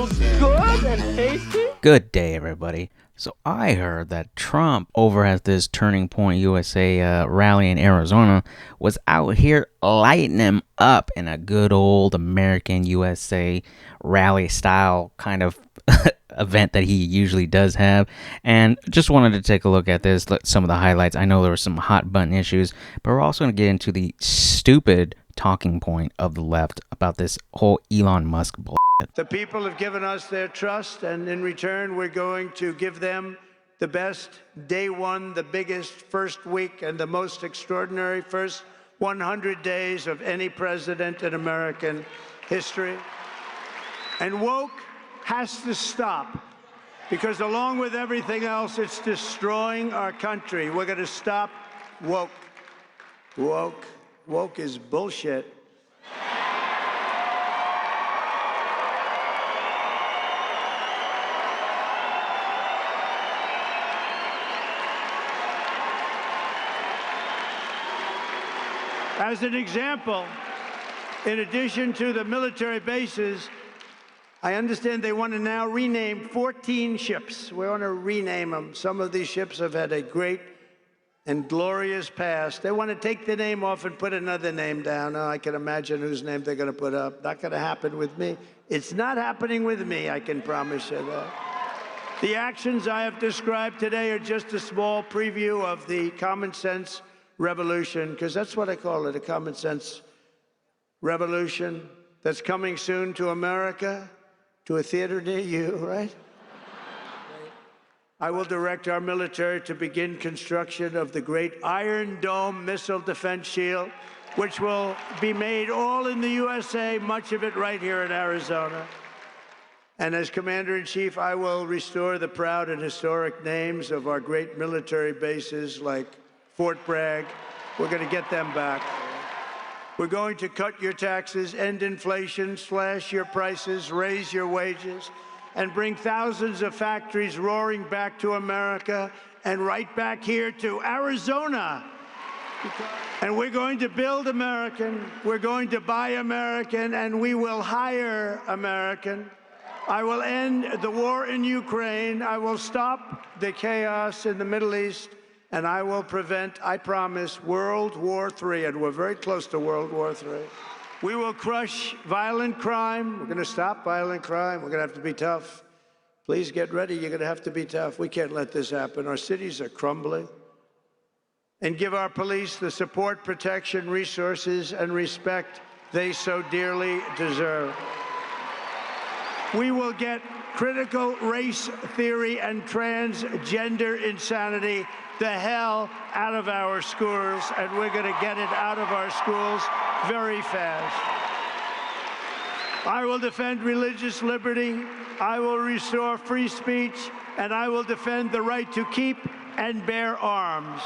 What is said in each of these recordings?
so good and tasty. Good day, everybody. So I heard that Trump, over at this Turning Point USA rally in Arizona, was out here lighting him up in a good old American USA rally style kind of event that he usually does have. And just wanted to take a look at this, some of the highlights. I know there were some hot button issues, but we're also going to get into the stupid talking point of the left about this whole Elon Musk bull. The people have given us their trust, and in return, we're going to give them the best day one, the biggest first week, and the most extraordinary first 100 days of any president in American history. And woke has to stop, because along with everything else, it's destroying our country. We're going to stop woke. Woke is bullshit. As an example, in addition to the military bases, I understand they want to now rename 14 ships. We want to rename them. Some of these ships have had a great and glorious past. They want to take the name off and put another name down. Oh, I can imagine whose name they're going to put up. Not going to happen with me. It's not happening with me, I can promise you that. The actions I have described today are just a small preview of the common sense revolution, because that's what I call it, a common sense revolution that's coming soon to America, to a theater near you, right? I will direct our military to begin construction of the great Iron Dome missile defense shield, which will be made all in the USA, much of it right here in Arizona. And as Commander-in-Chief, I will restore the proud and historic names of our great military bases like Fort Bragg. We're going to get them back. We're going to cut your taxes, end inflation, slash your prices, raise your wages, and bring thousands of factories roaring back to America and right back here to Arizona. And we're going to build American, we're going to buy American, and we will hire American. I will end the war in Ukraine. I will stop the chaos in the Middle East. And I will prevent, I promise, World War III, and we're very close to World War III. We will crush violent crime. We're going to stop violent crime. We're going to have to be tough. Please get ready. You're going to have to be tough. We can't let this happen. Our cities are crumbling. And give our police the support, protection, resources, and respect they so dearly deserve. We will get critical race theory and transgender insanity the hell out of our schools, and we're going to get it out of our schools very fast. I will defend religious liberty, I will restore free speech, and I will defend the right to keep and bear arms.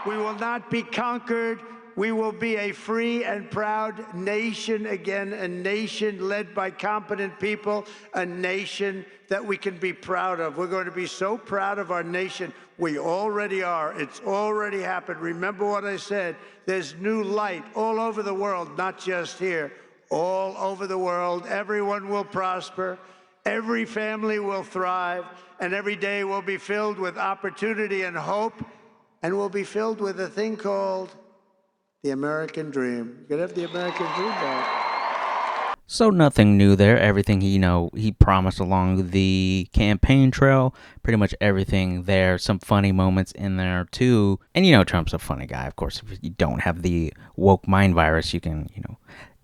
We will not be conquered. We will be a free and proud nation again, a nation led by competent people, a nation that we can be proud of. We're going to be so proud of our nation. We already are. It's already happened. Remember what I said. There's new light all over the world, not just here. All over the world. Everyone will prosper. Every family will thrive. And every day will be filled with opportunity and hope. And will be filled with a thing called the American dream. You're going to have the American dream back. So nothing new there. Everything he promised along the campaign trail, pretty much everything there. Some funny moments in there too. And Trump's a funny guy. Of course, if you don't have the woke mind virus, you can,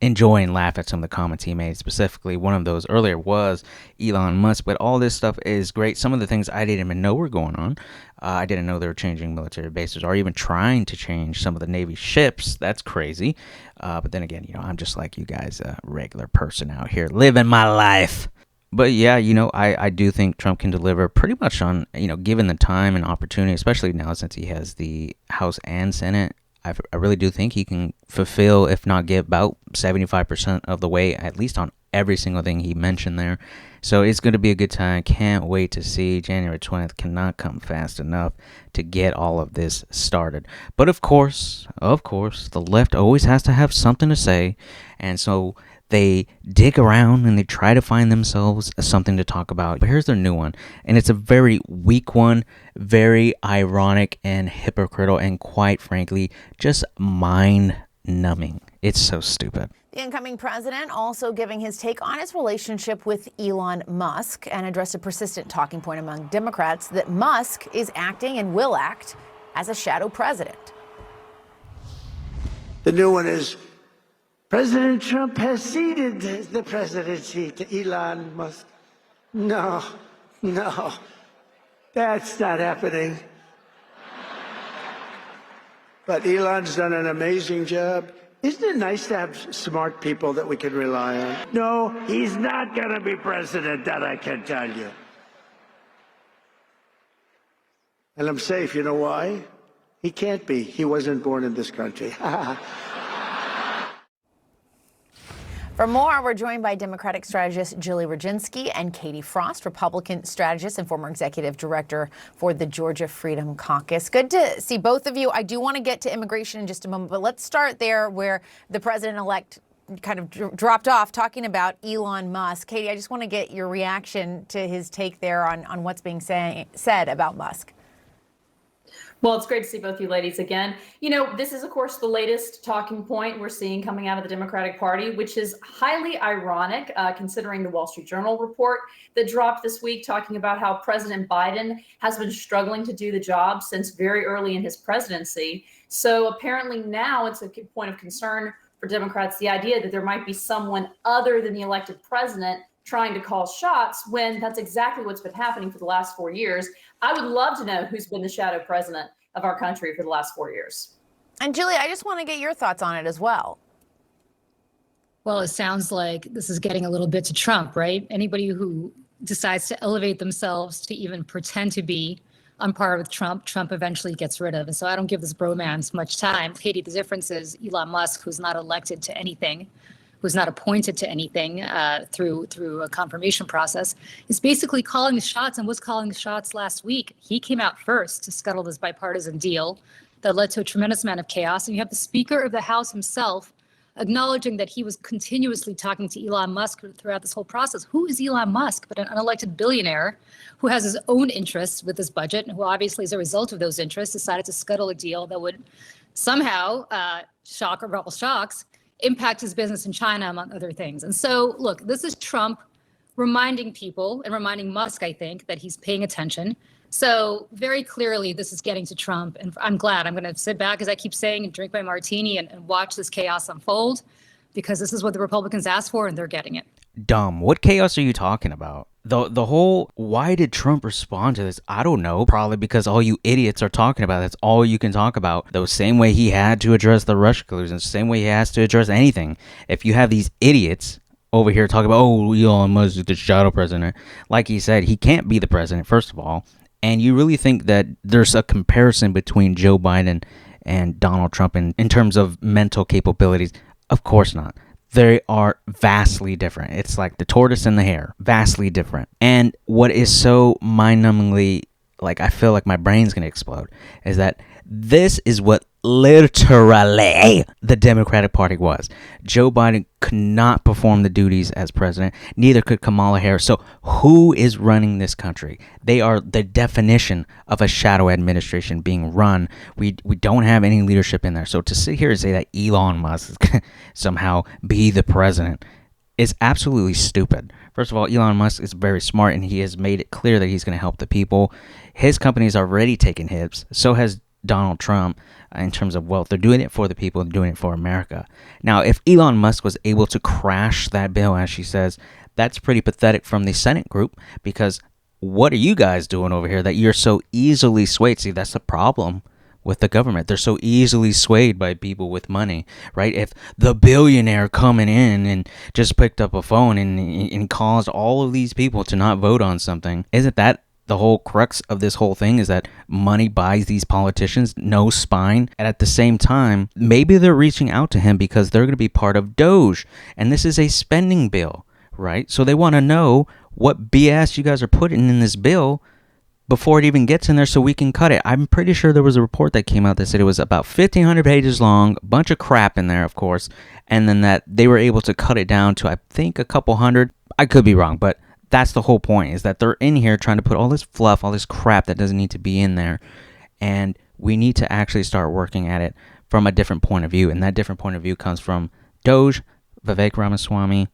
enjoy and laugh at some of the comments he made. Specifically, one of those earlier was Elon Musk, but all this stuff is great. Some of the things I didn't even know were going on. I didn't know they were changing military bases or even trying to change some of the Navy ships. That's crazy. But then again, I'm just like you guys, a regular person out here living my life. But yeah, I do think Trump can deliver pretty much on, given the time and opportunity, especially now since he has the House and Senate. I really do think he can fulfill, if not get about 75% of the way, at least on every single thing he mentioned there. So it's going to be a good time. Can't wait to see. January 20th cannot come fast enough to get all of this started. But of course, the left always has to have something to say. And so They dig around and they try to find themselves something to talk about. But here's their new one, and it's a very weak one, very ironic and hypocritical, and quite frankly, just mind-numbing. It's so stupid. The incoming president also giving his take on his relationship with Elon Musk and addressed a persistent talking point among Democrats that Musk is acting and will act as a shadow president. The new one is President Trump has ceded the presidency to Elon Musk. No, that's not happening. But Elon's done an amazing job. Isn't it nice to have smart people that we can rely on? No, he's not going to be president, that I can tell you. And I'm safe. You know why? He can't be. He wasn't born in this country. For more, we're joined by Democratic strategist Julie Rodzinski and Katie Frost, Republican strategist and former executive director for the Georgia Freedom Caucus. Good to see both of you. I do want to get to immigration in just a moment, but let's start there where the president-elect kind of dropped off, talking about Elon Musk. Katie, I just want to get your reaction to his take there on what's being said about Musk. Well, it's great to see both you ladies again. You know, this is, of course, the latest talking point we're seeing coming out of the Democratic Party, which is highly ironic, considering the Wall Street Journal report that dropped this week talking about how President Biden has been struggling to do the job since very early in his presidency. So apparently now it's a point of concern for Democrats, the idea that there might be someone other than the elected president trying to call shots, when that's exactly what's been happening for the last 4 years. I would love to know who's been the shadow president of our country for the last 4 years. And Julie, I just want to get your thoughts on it as well. Well, it sounds like this is getting a little bit to Trump, right? Anybody who decides to elevate themselves to even pretend to be on par with Trump, Trump eventually gets rid of. And so I don't give this bromance much time. Katie, the difference is Elon Musk, who's not elected to anything, who's not appointed to anything through a confirmation process, is basically calling the shots and was calling the shots last week. He came out first to scuttle this bipartisan deal that led to a tremendous amount of chaos. And you have the Speaker of the House himself acknowledging that he was continuously talking to Elon Musk throughout this whole process. Who is Elon Musk but an unelected billionaire who has his own interests with this budget, and who obviously, as a result of those interests, decided to scuttle a deal that would somehow, shock or all shocks, impact his business in China, among other things. And so, look, this is Trump reminding people and reminding Musk, I think, that he's paying attention. So very clearly, this is getting to Trump. And I'm glad. I'm going to sit back, as I keep saying, and drink my martini and watch this chaos unfold, because this is what the Republicans asked for, and they're getting it. Dumb. What chaos are you talking about? The whole, why did Trump respond to this? I don't know. Probably because all you idiots are talking about. That's all you can talk about. The same way he had to address the Russia collusion, the same way he has to address anything. If you have these idiots over here talking about, oh, Elon Musk is the shadow president. Like he said, he can't be the president, first of all. And you really think that there's a comparison between Joe Biden and Donald Trump in terms of mental capabilities? Of course not. They are vastly different. It's like the tortoise and the hare, vastly different. And what is so mind-numbingly, like, I feel like my brain's going to explode, is that this is what literally the Democratic Party was. Joe Biden could not perform the duties as president. Neither could Kamala Harris. So who is running this country? They are the definition of a shadow administration being run. We don't have any leadership in there. So to sit here and say that Elon Musk is going to somehow be the president is absolutely stupid. First of all, Elon Musk is very smart, and he has made it clear that he's going to help the people. His company's already taken hits. So has Donald Trump in terms of wealth. They're doing it for the people, they're doing it for America. Now, if Elon Musk was able to crash that bill, as she says, that's pretty pathetic from the Senate group, because what are you guys doing over here that you're so easily swayed? See, that's the problem with the government. They're so easily swayed by people with money, right? If the billionaire coming in and just picked up a phone and caused all of these people to not vote on something, isn't that the whole crux of this whole thing, is that money buys these politicians no spine? And at the same time, maybe they're reaching out to him because they're going to be part of Doge, and this is a spending bill, right? So they want to know what BS you guys are putting in this bill before it even gets in there so we can cut it. I'm pretty sure there was a report that came out that said it was about 1,500 pages long, a bunch of crap in there, of course, and then that they were able to cut it down to, I think, a couple hundred. I could be wrong, but that's the whole point, is that they're in here trying to put all this fluff, all this crap that doesn't need to be in there, and we need to actually start working at it from a different point of view, and that different point of view comes from Doge, Vivek Ramaswamy,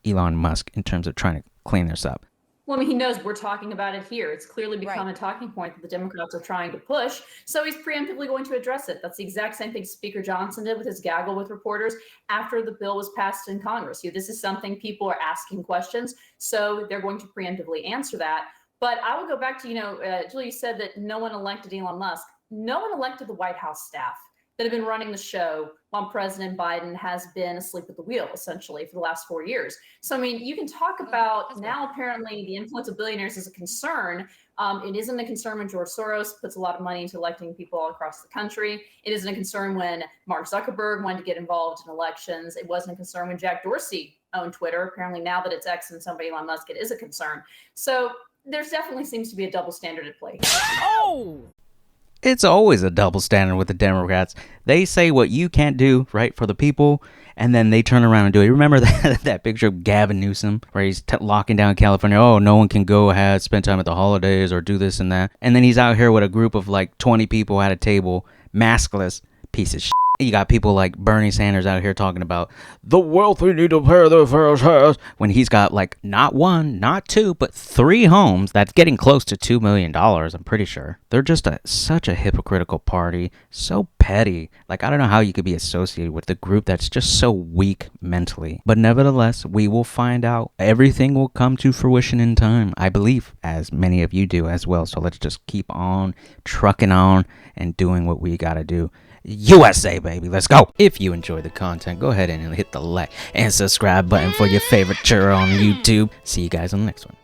Elon Musk, in terms of trying to clean this up. Well, I mean, he knows we're talking about it here. It's clearly become a talking point that the Democrats are trying to push. So he's preemptively going to address it. That's the exact same thing Speaker Johnson did with his gaggle with reporters after the bill was passed in Congress. This is something people are asking questions, so they're going to preemptively answer that. But I would go back to, Julie, you said that no one elected Elon Musk. No one elected the White House staff that have been running the show while President Biden has been asleep at the wheel, essentially, for the last 4 years. So, I mean, you can talk about now, apparently, the influence of billionaires is a concern. It isn't a concern when George Soros puts a lot of money into electing people all across the country. It isn't a concern when Mark Zuckerberg wanted to get involved in elections. It wasn't a concern when Jack Dorsey owned Twitter. Apparently, now that it's X and somebody Elon Musk, it is a concern. So there's definitely seems to be a double standard at play. Oh! It's always a double standard with the Democrats. They say what you can't do, right, for the people, and then they turn around and do it. Remember that picture of Gavin Newsom where he's locking down California? Oh, no one can go ahead, spend time at the holidays or do this and that. And then he's out here with a group of like 20 people at a table, maskless, piece of shit. You got people like Bernie Sanders out here talking about the wealthy need to pay their fair share, when he's got like not one, not two, but 3 homes that's getting close to $2 million, I'm pretty sure. They're just such a hypocritical party, so petty. Like, I don't know how you could be associated with a group that's just so weak mentally. But nevertheless, we will find out. Everything will come to fruition in time, I believe, as many of you do as well. So let's just keep on trucking on and doing what we gotta do. USA, baby, let's go. If you enjoyed the content, go ahead and hit the like and subscribe button for your favorite churro on YouTube. See you guys on the next one.